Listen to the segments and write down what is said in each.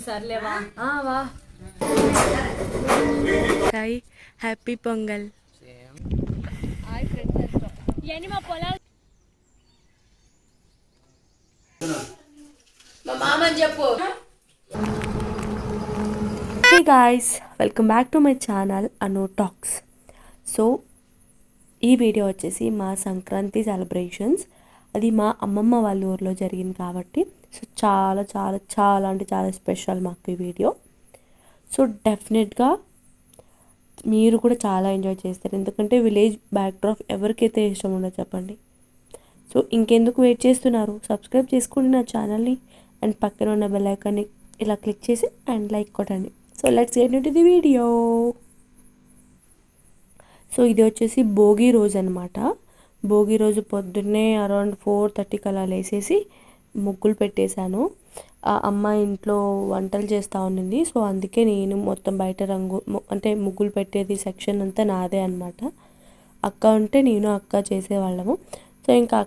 సర్లే వా వా hi happy pongal hi friends ఇవన్నీ మా పొలాలు మా మామని చెప్పు hey guys welcome back to my channel Anu talks. So ఈ వీడియో వచ్చేసి మా సంక్రాంతి సెలబ్రేషన్స్, అది మా అమ్మమ్మ వాళ్ళ ఊర్లో జరిగింది కాబట్టి సో చాలా చాలా చాలా అంటే చాలా స్పెషల్ మాకు ఈ వీడియో. సో డెఫినెట్గా మీరు కూడా చాలా ఎంజాయ్ చేస్తారు, ఎందుకంటే విలేజ్ బ్యాక్డ్రాప్ ఎవరికైతే ఇష్టం ఉండదు చెప్పండి. సో ఇంకెందుకు వెయిట్ చేస్తున్నారు, సబ్స్క్రైబ్ చేసుకోండి నా ఛానల్ని అండ్ పక్కన ఉన్న బెల్ ఐకాన్ని ఇలా క్లిక్ చేసి అండ్ లైక్ కొట్టండి. So let's get into the video. So ఇది వచ్చేసి భోగి రోజు అనమాట. భోగి రోజు పొద్దున్నే అరౌండ్ 4:30 అలా లేసేసి ముగ్గులు పెట్టేశాను. ఆ అమ్మ ఇంట్లో వంటలు చేస్తూ ఉండింది, సో అందుకే నేను మొత్తం బయట అంటే ముగ్గులు పెట్టేది సెక్షన్ అంతా నాదే అనమాట. అక్క ఉంటే నేను అక్క చేసేవాళ్ళము. సో ఇంకా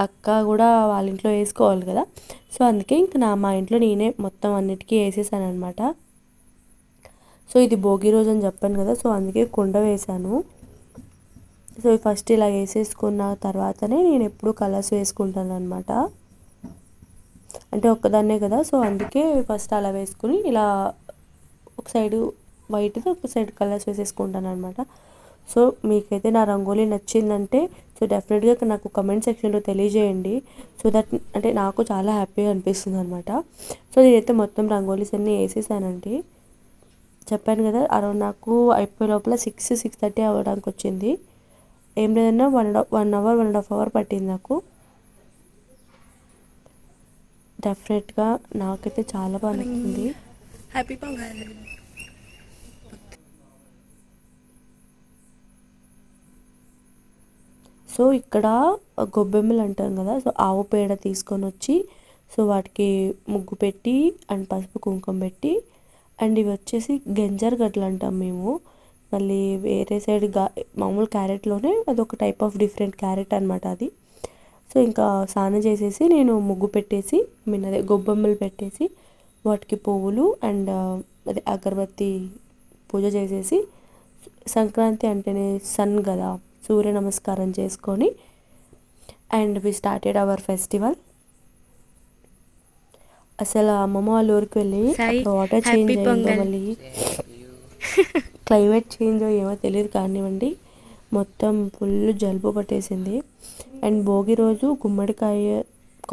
అక్క కూడా వాళ్ళ ఇంట్లో వేసుకోవాలి కదా, సో అందుకే ఇంకా మా ఇంట్లో నేనే మొత్తం అన్నిటికీ వేసేసాను అనమాట. సో ఇది భోగి రోజు అని చెప్పాను కదా, సో అందుకే కుండ వేశాను. సో ఫస్ట్ ఇలా వేసేసుకున్న తర్వాతనే నేను ఎప్పుడు కలర్స్ వేసుకుంటాను అనమాట. అంటే ఒక్కదాన్నే కదా, సో అందుకే ఫస్ట్ అలా వేసుకుని ఇలా ఒక సైడు వైట్ది ఒక సైడ్ కలర్స్ వేసేసుకుంటాను అనమాట. సో మీకైతే నా రంగోలీ నచ్చిందంటే సో డెఫినెట్గా నాకు కమెంట్ సెక్షన్లో తెలియజేయండి. సో దట్ అంటే నాకు చాలా హ్యాపీగా అనిపిస్తుంది అనమాట. సో నేనైతే మొత్తం రంగోలీస్ అన్నీ వేసేసానండి. చెప్పాను కదా అరౌండ్ నాకు అయిపోయే లోపల 6-6:30 అవ్వడానికి వచ్చింది. ఏం లేదన్నా 1 అవర్ 1.5 అవర్ పట్టింది నాకు. డెఫినెట్గా నాకైతే చాలా బాగా నచ్చింది. హ్యాపీ పొంగల్. సో ఇక్కడ గొబ్బెమ్మలు అంటాం కదా, సో ఆవు పేడ తీసుకొని వచ్చి సో వాటికి ముగ్గు పెట్టి అండ్ పసుపు కుంకుమ పెట్టి, అండ్ ఇవి వచ్చేసి గెంజర్ గడ్డలు అంటాం మేము. మళ్ళీ వేరే సైడ్ మామూలు క్యారెట్లోనే అదొక టైప్ ఆఫ్ డిఫరెంట్ క్యారెట్ అనమాట అది. సో ఇంకా స్నానం చేసేసి నేను ముగ్గు పెట్టేసి అదే గొబ్బెమ్మలు పెట్టేసి వాటికి పువ్వులు అండ్ అదే అగరబత్తి పూజ చేసేసి, సంక్రాంతి అంటేనే సన్ కదా, సూర్య నమస్కారం చేసుకొని and we started our festival. అసలు అమ్మమ్మ వాళ్ళ ఊరికి వెళ్ళి వాటర్ చేంజ్ అయిందో మళ్ళీ క్లైమేట్ చేంజ్ ఏమో తెలియదు కానివ్వండి, మొత్తం ఫుల్ జలుబు పట్టేసింది. అండ్ భోగి రోజు గుమ్మడికాయ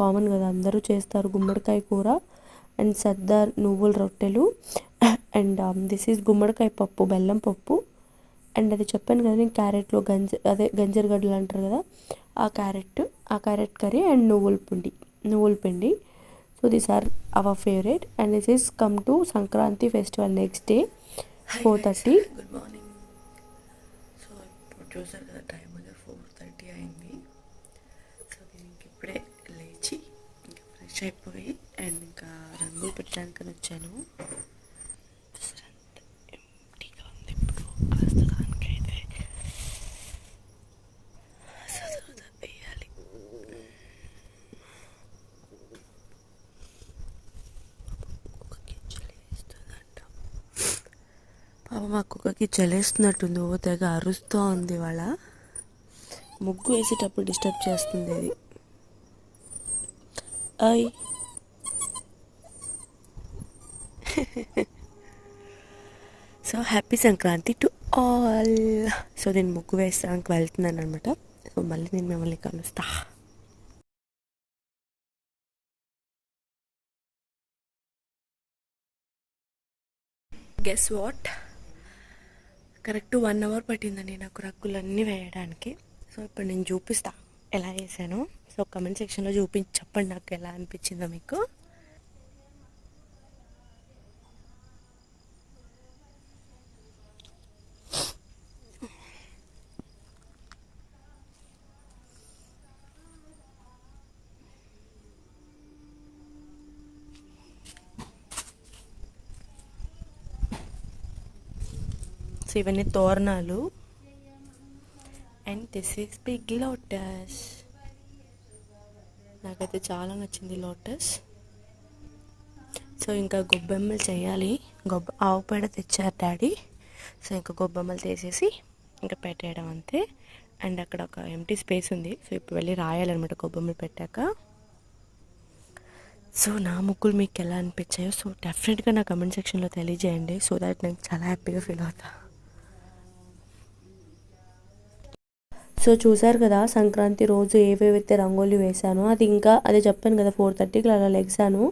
కామన్ కదా, అందరూ చేస్తారు గుమ్మడికాయ కూర అండ్ సర్దార్ నువ్వుల రొట్టెలు అండ్ దిస్ ఈజ్ గుమ్మడికాయ పప్పు, బెల్లం పప్పు. అండ్ అది చెప్పాను కదా నేను క్యారెట్లో గంజర్ గడ్డలు అంటారు కదా, ఆ క్యారెట్ కర్రీ అండ్ నువ్వుల పిండి. So these are our favourite and this is come to Sankranti festival next day 4:30. Good morning. So ఇప్పుడు చూసారు కదా టైం అది 4:30 అయింది. సో దీనికి ఇప్పుడే లేచి ఇంకా ఫ్రెష్ అయిపోయి అండ్ ఇంకా రంగులు పెట్టడానికని వచ్చాను. ఎంటీగా ఉంది ఇప్పుడు ప్రస్తుతానికైతే. వేయాలి. మా కుక్కకి చలేస్తున్నట్టుంది, ఓ తెగ అరుస్తూ ఉంది. వాళ్ళ ముగ్గు వేసేటప్పుడు డిస్టర్బ్ చేస్తుంది అది. అయ్ so happy Sankranti to all. So నేను ముగ్గు వేస్తానికి వెళ్తున్నాను అనమాట. సో మళ్ళీ నేను మిమ్మల్ని కలుస్తా. గెస్ వాట్, కరెక్ట్ 1 అవర్ పట్టిందండి నాకు రగ్గులన్నీ వేయడానికి. సో ఇప్పుడు నేను చూపిస్తా ఎలా వేసాను. సో కమెంట్ సెక్షన్లో చెప్పండి నాకు ఎలా అనిపించిందో మీకు. సో ఇవన్నీ తోరణాలు and this is big lotus. నాకైతే చాలా నచ్చింది లోటస్. సో ఇంకా గొబ్బెమ్మలు చేయాలి. ఆవు పేడ తెచ్చారు డాడీ. సో ఇంకా గొబ్బెమ్మలు తీసేసి ఇంకా పెట్టేయడం అంతే. అండ్ అక్కడ ఒక ఎంటీ స్పేస్ ఉంది. సో ఇప్పుడు వెళ్ళి రాయాలన్నమాట గొబ్బెమ్మలు పెట్టాక. సో నా ముగ్గులు మీకు ఎలా అనిపించాయో సో డెఫినెట్గా నా కమెంట్ సెక్షన్లో తెలియజేయండి. సో దాట్ నేను చాలా హ్యాపీగా ఫీల్ అవుతా. సో చూసారు కదా సంక్రాంతి రోజు ఏవేవైతే రంగోలీ వేసానో అది ఇంకా అదే చెప్పాను కదా 4:30కి అలా లెగ్సాను.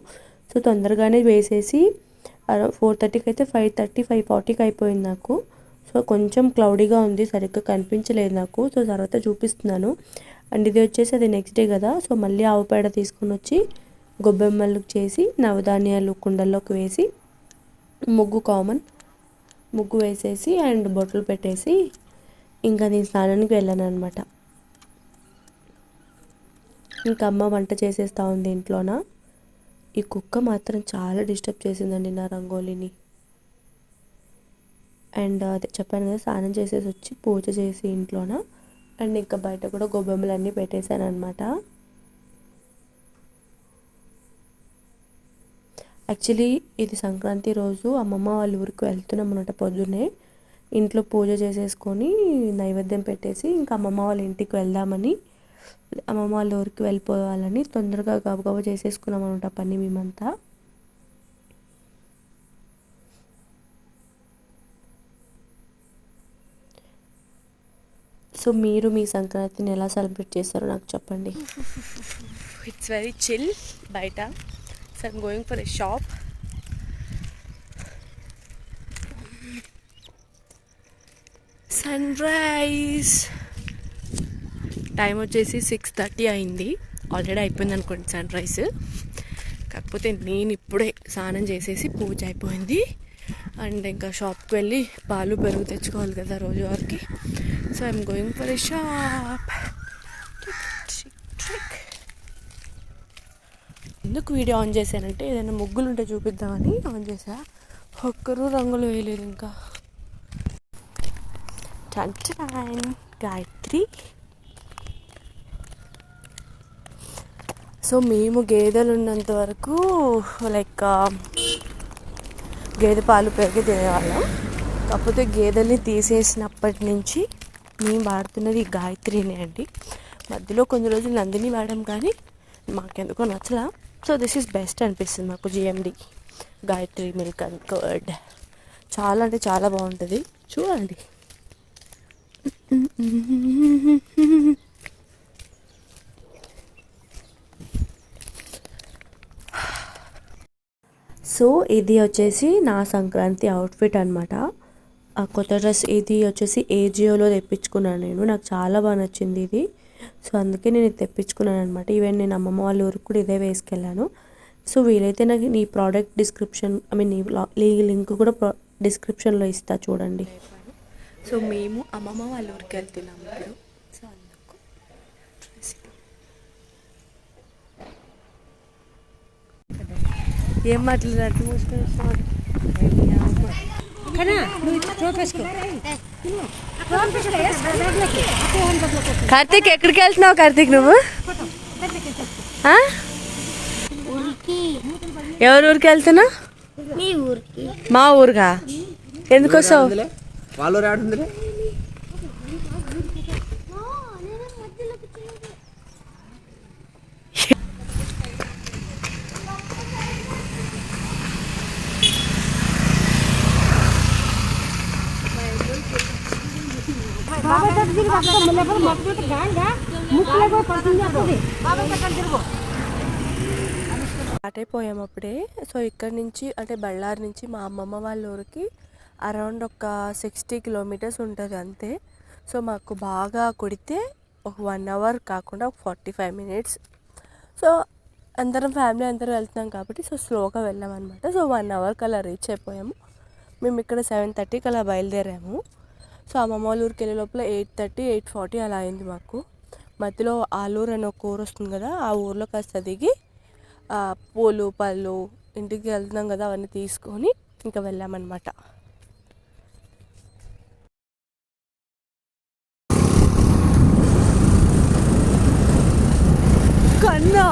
సో తొందరగానే వేసేసి 4:30కి అయితే 5:30 5:40కి అయిపోయింది నాకు. సో కొంచెం క్లౌడీగా ఉంది, సరిగ్గా కనిపించలేదు నాకు. సో తర్వాత చూపిస్తున్నాను. అండ్ ఇది వచ్చేసి అది నెక్స్ట్ డే కదా. సో మళ్ళీ ఆవు పేడ తీసుకొని వచ్చి గొబ్బెమ్మలు చేసి నవధాన్యాలు కుండల్లోకి వేసి ముగ్గు వేసేసి అండ్ బొట్లు పెట్టేసి ఇంకా నేను స్నానానికి వెళ్ళాను అనమాట. ఇంకా అమ్మ వంట చేసేస్తూ ఉంది ఇంట్లోన. ఈ కుక్క మాత్రం చాలా డిస్టర్బ్ చేసిందండి నా రంగోలీని. అండ్ అదే చెప్పాను కదా స్నానం చేసేసి వచ్చి పూజ చేసి ఇంట్లోన అండ్ ఇంకా బయట కూడా గొబ్బెమ్మలు అన్నీ పెట్టేశాను అనమాట. యాక్చువల్లీ ఇది సంక్రాంతి రోజు అమ్మమ్మ వాళ్ళ ఊరికి వెళ్తున్నాం అనమాట. పొద్దున్నే ఇంట్లో పూజ చేసేసుకొని నైవేద్యం పెట్టేసి ఇంకా అమ్మమ్మ వాళ్ళ ఇంటికి వెళ్దామని, అమ్మమ్మ వాళ్ళ ఊరికి వెళ్ళిపోవాలని తొందరగా గబగబా చేసేసుకున్నాం అనమాట పని మేమంతా. సో మీరు మీ సంక్రాంతిని ఎలా సెలబ్రేట్ చేస్తారో నాకు చెప్పండి. ఇట్స్ వెరీ చిల్ బయట. So I'm going for a shop. Sunrise time వచ్చేసి 6:30 అయింది. ఆల్రెడీ అయిపోయింది అనుకోండి సన్ రైజ్. కాకపోతే నేను ఇప్పుడే స్నానం చేసేసి పూజ అయిపోయింది. అండ్ ఇంకా షాప్కి వెళ్ళి పాలు పెరుగు తెచ్చుకోవాలి కదా రోజు వారికి. So I'm going for a shop. ఎందుకు వీడియో ఆన్ చేశానంటే ఏదైనా ముగ్గులు ఉంటే చూపిద్దామని ఆన్ చేశా. ఒక్కరూ రంగులు వేయలేదు ఇంకా. గాయత్రి. సో మేము గేదెలు ఉన్నంత వరకు లైక్ గేదె పాలు పెరిగి తినేవాళ్ళం. కాకపోతే గేదెల్ని తీసేసినప్పటి నుంచి మేము వాడుతున్నది ఈ గాయత్రినే అండి. మధ్యలో కొన్ని రోజులు నందిని వాడాం కానీ మాకెందుకో నచ్చలా. సో దిస్ ఈజ్ బెస్ట్ అనిపిస్తుంది మాకు GMD Gayatri milk and curd. చాలా అంటే చాలా బాగుంటుంది, చూడండి. సో ఇది వచ్చేసి నా సంక్రాంతి అవుట్ఫిట్ అనమాట. ఆ కొత్త డ్రెస్ ఇది వచ్చేసి ఏజియోలో తెప్పించుకున్నాను నేను. నాకు చాలా బాగా నచ్చింది ఇది. సో అందుకే నేను ఇది తెప్పించుకున్నాను అనమాట. ఈవెన్ నేను అమ్మమ్మ వాళ్ళ ఊరికి కూడా ఇదే వేసుకెళ్ళాను. సో వీలైతే నాకు నీ ప్రోడక్ట్ డిస్క్రిప్షన్ నీ లింక్ కూడా డిస్క్రిప్షన్లో ఇస్తా చూడండి. సో మేము అమ్మమ్మ వాళ్ళ ఊరికి వెళ్తున్నాము ఇప్పుడు. సో అందుకు ఏం మాట్లాడినట్టు మూసుకొని కార్తీక్ ఎక్కడికి వెళ్తున్నావు? కార్తీక్ నువ్వు ఎవరి ఊరికి వెళ్తున్నావు? మా ఊరుగా? ఎందుకోసావు? స్టార్ట్ అయిపోయాము అప్పుడే. సో ఇక్కడ నుంచి అంటే బళ్ళారి నుంచి మా అమ్మమ్మ వాళ్ళ ఊరికి అరౌండ్ ఒక 60 కిలోమీటర్స్ ఉంటుంది అంతే. సో మాకు బాగా కొడితే ఒక 1 అవర్ కాకుండా ఒక 45 మినిట్స్. సో అందరం ఫ్యామిలీ అందరం వెళ్తున్నాం కాబట్టి సో స్లోగా వెళ్ళామన్నమాట. సో 1 అవర్ కల్లా రీచ్ అయిపోయాము. మేము ఇక్కడ 7:30కి అలా బయలుదేరాము. సో అమ్మమ్మ వాళ్ళ ఊరికి వెళ్ళే లోపల 8:30 8:40 అలా అయింది మాకు. మధ్యలో ఆలూరు అని ఒక ఊరు వస్తుంది కదా, ఆ ఊర్లో కాస్త దిగి పూలు పళ్ళు ఇంటికి వెళ్తున్నాం కదా అవన్నీ తీసుకొని ఇంకా వెళ్ళామన్నమాట. కన్నా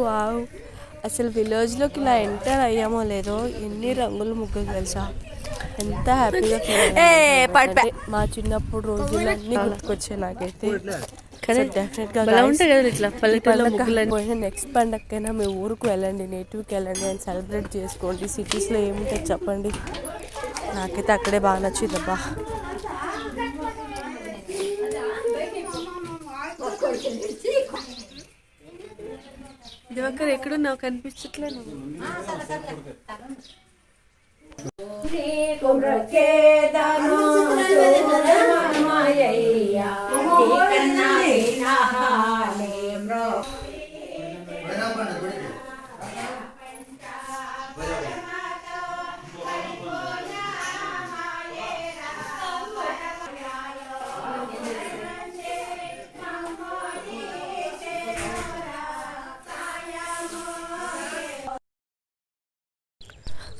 వావ్, అసలు విలేజ్లోకి ఇలా ఎంటర్ అయ్యామో లేదో ఎన్ని రంగుల ముగ్గులు తెలుసా, ఎంత హ్యాపీగా ఫీల్ అంటే మా చిన్నప్పుడు రోజులన్నీ గుర్తుకొచ్చాయి నాకైతే. డెఫినెట్గా నెక్స్ట్ పండగకైనా మీ ఊరికి వెళ్ళండి, నేటివ్కి వెళ్ళండి అండ్ సెలబ్రేట్ చేసుకోండి. సిటీస్లో ఏముంటుంది చెప్పండి, నాకైతే అక్కడే బాగా నచ్చిందబ్బా. దివాకర్ ఎక్కడున్నావు, కనిపించట్లేదు.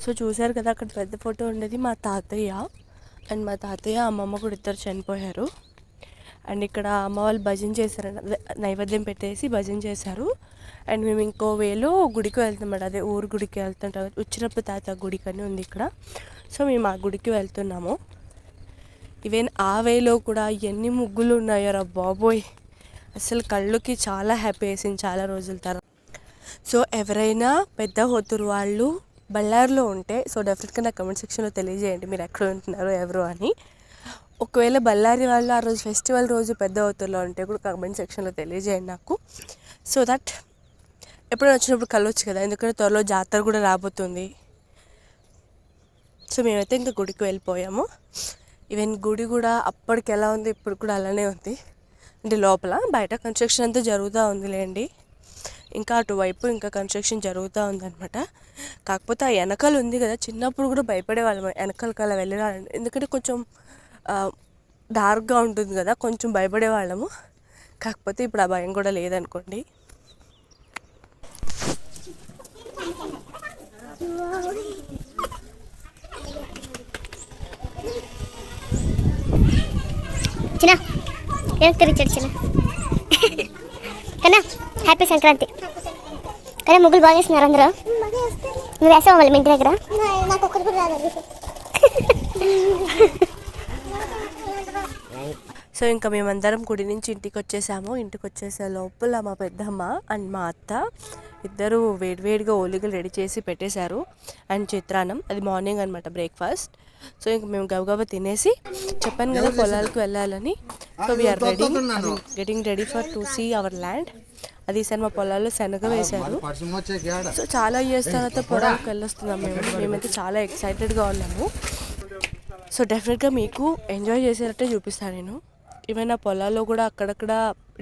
సో చూశారు కదా, అక్కడ పెద్ద ఫోటో ఉండేది మా తాతయ్య. అండ్ మా తాతయ్య అమ్మమ్మ కూడా ఇద్దరు చనిపోయారు. అండ్ ఇక్కడ అమ్మ వాళ్ళు భజన చేశారు, నైవేద్యం పెట్టేసి భజన చేశారు. అండ్ మేము ఇంకో వేలో గుడికి వెళ్తామన్నమాట, అదే ఊరు గుడికి వెళ్తుంటాం. ఉచ్చిరప్ప తాత గుడికి అని ఉంది ఇక్కడ. సో మేము ఆ గుడికి వెళ్తున్నాము. ఈవెన్ ఆ వేలో కూడా ఎన్ని ముగ్గులు ఉన్నాయో రా బాబోయ్, అసలు కళ్ళుకి చాలా హ్యాపీ వేసింది చాలా రోజుల తర్వాత. సో ఎవరైనా పెద్ద హోతూరు వాళ్ళు బళ్ళారిలో ఉంటే సో డెఫినెట్గా నా కమెంట్ సెక్షన్లో తెలియజేయండి మీరు ఎక్కడ ఉంటున్నారో ఎవరు అని. ఒకవేళ బళ్ళారి వాళ్ళు ఆ రోజు ఫెస్టివల్ రోజు పెద్ద హోతూరులో ఉంటే కూడా కమెంట్ సెక్షన్లో తెలియజేయండి నాకు, సో దట్ ఎప్పుడైనా వచ్చినప్పుడు కలవచ్చు కదా, ఎందుకంటే త్వరలో జాతర కూడా రాబోతుంది. సో మేమైతే ఇంకా గుడికి వెళ్ళిపోయాము. ఈవెన్ గుడి కూడా అప్పటికి ఎలా ఉంది ఇప్పుడు కూడా అలానే ఉంది. అంటే లోపల బయట కన్స్ట్రక్షన్ అంతా జరుగుతూ ఉందిలేండి, ఇంకా అటువైపు ఇంకా కన్స్ట్రక్షన్ జరుగుతూ ఉందన్నమాట. కాకపోతే ఆ వెనకాల ఉంది కదా, చిన్నప్పుడు కూడా భయపడే వాళ్ళం వెనకాలకి అలా వెళ్ళాలంటే, ఎందుకంటే కొంచెం డార్క్గా ఉంటుంది కదా, కొంచెం భయపడే వాళ్ళము. కాకపోతే ఇప్పుడు ఆ భయం కూడా లేదనుకోండి. చిన్న ఏం తిరిగి చిన్న కన్నా హ్యాపీ సంక్రాంతి. కానీ ముగ్గులు బాగా చేస్తున్నారు అందరూ. నువ్వు వేసావు మళ్ళీ మీ ఇంటి దగ్గర. నాకు ఒక్కరు కూడా రాదు. సో ఇంకా మేమందరం గుడి నుంచి ఇంటికి వచ్చేసాము. ఇంటికి వచ్చేసే లోపల మా పెద్దమ్మ అండ్ మా అత్త ఇద్దరు వేడివేడిగా ఓలిగలు రెడీ చేసి పెట్టేశారు. అండ్ చిత్రాన్నం, అది మార్నింగ్ అనమాట బ్రేక్ఫాస్ట్. సో ఇంక మేము గబగబా తినేసి, చెప్పాను కదా పొలాలకు వెళ్ళాలని. So we're ready, getting ready for to see our land. అది ఈసారి మా పొలాల్లో శనగ వేశారు. సో చాలా ఇయర్స్ తర్వాత పొలాలకు వెళ్ళొస్తున్నాం మేమైతే చాలా ఎక్సైటెడ్గా ఉన్నాము. సో డెఫినెట్గా మీకు ఎంజాయ్ చేసేటట్టే చూపిస్తాను నేను. ఏమైనా పొలాల్లో కూడా అక్కడక్కడ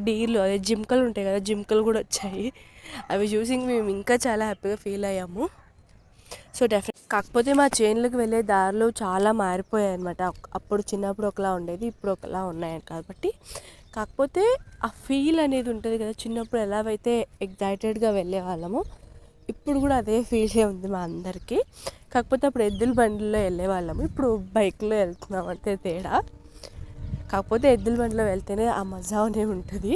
డీర్లు, అదే జింకలు ఉంటాయి కదా, జింకలు కూడా వచ్చాయి. అవి చూసి మేము ఇంకా చాలా హ్యాపీగా ఫీల్ అయ్యాము. సో కాకపోతే మా చేనులకు వెళ్ళే దారిలో చాలా మారిపోయాయి అనమాట. అప్పుడు చిన్నప్పుడు ఒకలా ఉండేది, ఇప్పుడు ఒకలా ఉన్నాయి కాబట్టి. కాకపోతే ఆ ఫీల్ అనేది ఉంటుంది కదా, చిన్నప్పుడు ఎలా అయితే ఎగ్జైటెడ్గా వెళ్ళే వాళ్ళము, ఇప్పుడు కూడా అదే ఫీలే ఉంది మా అందరికీ. కాకపోతే అప్పుడు ఎద్దుల బండిలో వెళ్ళే వాళ్ళము, ఇప్పుడు బైక్లో వెళ్తున్నాం అంతే తేడా. కాకపోతే ఎద్దుల బండిలో వెళ్తేనే ఆ మజా అనేది ఉంటుంది.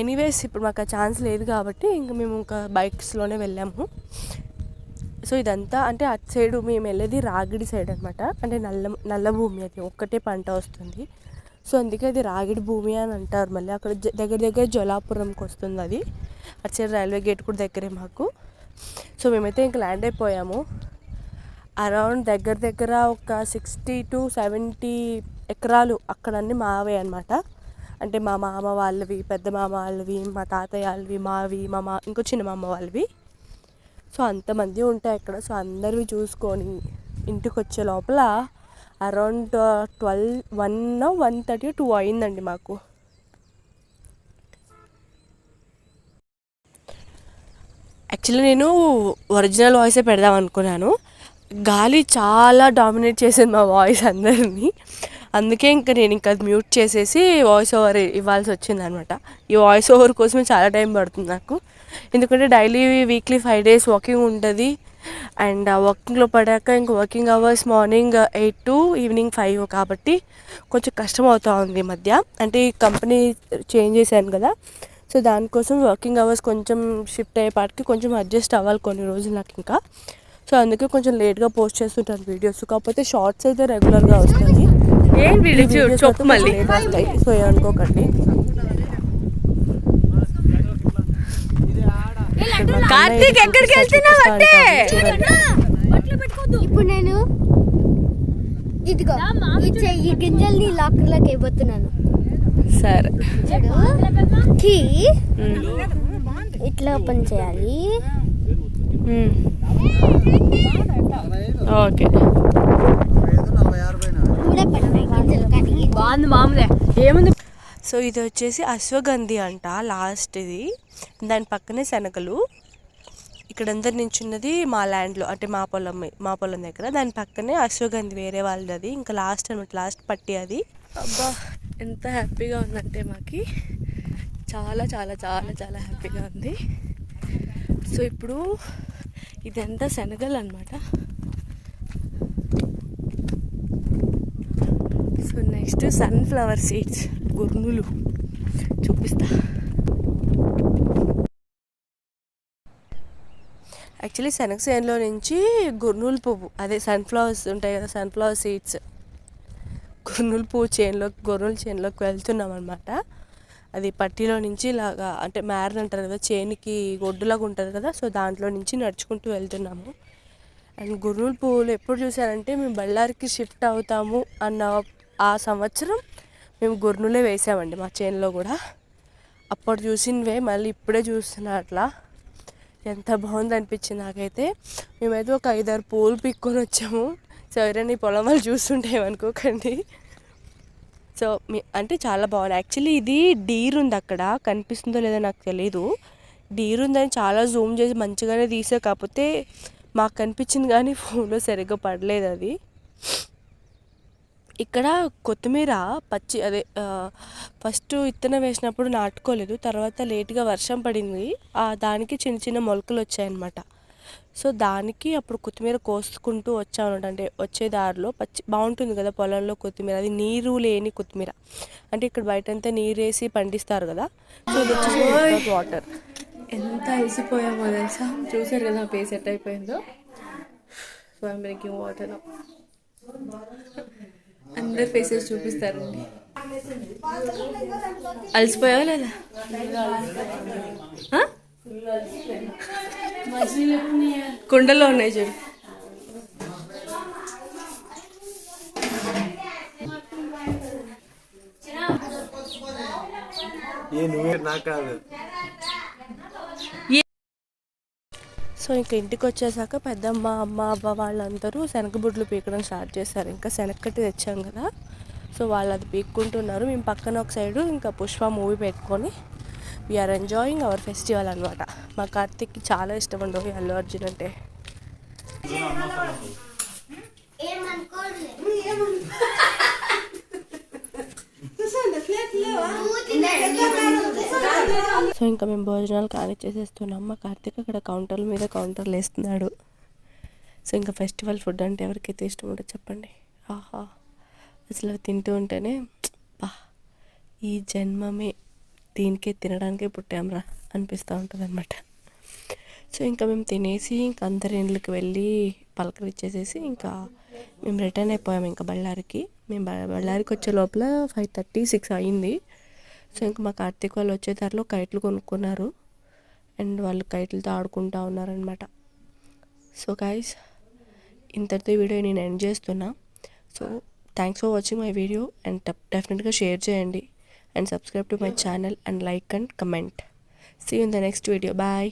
ఎనీవేస్ ఇప్పుడు మాకు ఆ ఛాన్స్ లేదు కాబట్టి ఇంకా మేము ఇంకా బైక్స్లోనే వెళ్ళాము. సో ఇదంతా అంటే అటు సైడు మేము వెళ్ళేది రాగిడి సైడ్ అనమాట, అంటే నల్ల భూమి, అది ఒక్కటే పంట వస్తుంది. సో అందుకే అది రాగిడి భూమి అని అంటారు. మళ్ళీ అక్కడ దగ్గర జోలాపురంకి వస్తుంది అది, అటు సైడ్ రైల్వే గేట్ కూడా దగ్గరే మాకు. సో మేమైతే ఇంకా ల్యాండ్ అయిపోయాము. అరౌండ్ దగ్గర ఒక 60 to 70 ఎకరాలు అక్కడన్నీ మావే అనమాట. అంటే మా మామ వాళ్ళవి, పెద్ద మామ వాళ్ళవి, మా తాతయ్య వాళ్ళవి, మావి, ఇంకో చిన్న మామ వాళ్ళవి. సో అంతమంది ఉంటాయి అక్కడ. సో అందరివి చూసుకొని ఇంటికి వచ్చే లోపల అరౌండ్ 1:30, 2 అయిందండి మాకు. యాక్చువల్లీ నేను ఒరిజినల్ వాయిసే పెడదాం అనుకున్నాను, గాలి చాలా డామినేట్ చేసింది మా వాయిస్ అందరినీ. అందుకే నేను అది మ్యూట్ చేసేసి వాయిస్ ఓవర్ ఇవ్వాల్సి వచ్చింది అనమాట. ఈ వాయిస్ ఓవర్ కోసమే చాలా టైం పడుతుంది నాకు, ఎందుకంటే డైలీ వీక్లీ 5 days వాకింగ్ ఉంటుంది. అండ్ వాకింగ్లో పడాక ఇంక working hours morning 8 to evening 5 కాబట్టి కొంచెం కష్టం అవుతూ ఉంది ఈ మధ్య. అంటే ఈ కంపెనీ చేంజ్ చేశాను కదా, సో దానికోసం వర్కింగ్ అవర్స్ కొంచెం షిఫ్ట్ అయ్యేపాటికి కొంచెం అడ్జస్ట్ అవ్వాలి కొన్ని రోజులు నాకు ఇంకా. సో అందుకే కొంచెం లేట్గా పోస్ట్ చేస్తుంటాను వీడియోస్. కాకపోతే షార్ట్స్ అయితే రెగ్యులర్గా వస్తాయి. ఏం వీడియో చెప్పు మళ్ళీ. లేట్ వస్తాయి, సో అనుకోకండి. కార్తీక్ ఎక్కడికి వెళ్తున్నావు అంటే ఇప్పుడు నేను ఇదిగో ఈ గింజల్ని లాకర్లోకి వేయబోతున్నాను. సరే కీ ఇట్లా ఓపెన్ చేయాలి. ఓకే బాగుంది మామూలే. ఏముంది. సో ఇది వచ్చేసి అశ్వగంధి అంట లాస్ట్. ఇది దాని పక్కనే శనగలు. ఇక్కడందరు నించున్నది మా ల్యాండ్లో, అంటే మా పొలం దగ్గర. దాని పక్కనే అశ్వగంధి వేరే వాళ్ళది. అది ఇంకా లాస్ట్ అనమాట, లాస్ట్ పట్టి అది. అబ్బా ఎంత హ్యాపీగా ఉందంటే మాకి చాలా చాలా చాలా చాలా హ్యాపీగా ఉంది. సో ఇప్పుడు ఇదంతా శనగలు అనమాట. సో నెక్స్ట్ సన్ఫ్లవర్ సీడ్స్, గుర్నులు చూపిస్తా. యాక్చువల్లీ శనగ చేనులో నుంచి గుర్నూలు పువ్వు, అదే సన్ఫ్లవర్స్ ఉంటాయి కదా, సన్ఫ్లవర్ సీడ్స్, గుర్నూలు పువ్వు గుర్నూలు చేనులోకి వెళ్తున్నాం అనమాట. అది పట్టిలో నుంచి ఇలాగా, అంటే మ్యారన్ అంటారు కదా, చేనికి గొడ్డులాగా ఉంటుంది కదా, సో దాంట్లో నుంచి నడుచుకుంటూ వెళ్తున్నాము. అండ్ గుర్నూలు పువ్వులు ఎప్పుడు చూసానంటే, మేము బళ్ళారికి షిఫ్ట్ అవుతాము అన్న ఆ సంవత్సరం మేము గుర్నులే వేసామండి మా చేనులో కూడా. అప్పుడు చూసినవే మళ్ళీ ఇప్పుడే చూస్తున్నా. అట్లా ఎంత బాగుంది అనిపించింది నాకైతే. మేమైతే ఒక 5-6 పూలు పిక్కొని వచ్చాము. సో ఎవరైనా ఈ పొలం వాళ్ళు చూస్తుంటేమనుకోకండి. సో అంటే చాలా బాగుంది. యాక్చువల్లీ ఇది డీర్ ఉంది అక్కడ, కనిపిస్తుందో లేదో నాకు తెలీదు. డీర్ ఉందని చాలా జూమ్ చేసి మంచిగానే తీసా, కాకపోతే మాకు కనిపించింది కానీ ఫోన్లో సరిగ్గా పడలేదు అది. ఇక్కడ కొత్తిమీర పచ్చి, అదే ఫస్ట్ విత్తనం వేసినప్పుడు నాటుకోలేదు, తర్వాత లేట్గా వర్షం పడింది, దానికి చిన్న చిన్న మొలకలు వచ్చాయన్నమాట. సో దానికి అప్పుడు కొత్తిమీర కోసుకుంటూ వచ్చాను. అంటే వచ్చే దారిలో పచ్చి బాగుంటుంది కదా పొలంలో కొత్తిమీర, అది నీరు లేని కొత్తిమీర. అంటే ఇక్కడ బయటంతా నీరు వేసి పండిస్తారు కదా, సో ఇది వచ్చేసి వాటర్. ఎంత అలసిపోయామో తెలుసా. చూసారు కదా ఫేస్ ఎట్ అయిపోయిందో. So I'm drinking water. అందరు ఫేసెస్ చూపిస్తారండి. అలసిపోయావా లేదా? కుండలో ఉన్నాయి చూడు. సో ఇంకా ఇంటికి వచ్చేసాక పెద్దమ్మ, అమ్మ, అవ్వ వాళ్ళందరూ శనగబుడ్లు పీకడం స్టార్ట్ చేశారు. ఇంకా శనగకట్టి తెచ్చాం కదా, సో వాళ్ళు అది పీక్కుంటున్నారు. మేము పక్కన ఒక సైడు ఇంకా పుష్ప మూవీ పెట్టుకొని వీఆర్ ఎంజాయింగ్ అవర్ ఫెస్టివల్ అనమాట. మా కార్తీక్కి చాలా ఇష్టం ఉండవు అల్లు అర్జున్ అంటే. సో ఇంకా మేము భోజనాలు కానిచ్చేసేస్తున్నాం. మా కార్తీక్ అక్కడ కౌంటర్ల మీద కౌంటర్లు వేస్తున్నాడు. సో ఇంకా ఫెస్టివల్ ఫుడ్ అంటే ఎవరికైతే ఇష్టం ఉండదు చెప్పండి. ఆహా, అసలు తింటూ ఉంటేనే బా, ఈ జన్మమే దీనికే తినడానికే పుట్టాంరా అనిపిస్తూ ఉంటుంది అనమాట. సో ఇంకా మేము తినేసి ఇంకా అందరి ఇండ్లకి వెళ్ళి పలకరిచ్చేసేసి ఇంకా మేము రిటర్న్ అయిపోయాము ఇంకా బళ్ళారికి. మేము బళ్ళారికి వచ్చే లోపల 5:30, 6 అయింది. సో ఇంకా మా కార్తీక్ వాళ్ళు వచ్చే దారిలో కైట్లు కొనుక్కున్నారు అండ్ వాళ్ళు కైట్లతో ఆడుకుంటూ ఉన్నారనమాట. సో గైస్, ఇంతటితో ఈ వీడియో నేను ఎండ్ చేస్తున్నా. So thanks for watching my video and డెఫినెట్గా షేర్ చేయండి and subscribe to my channel and like and comment. See you in the next video. Bye.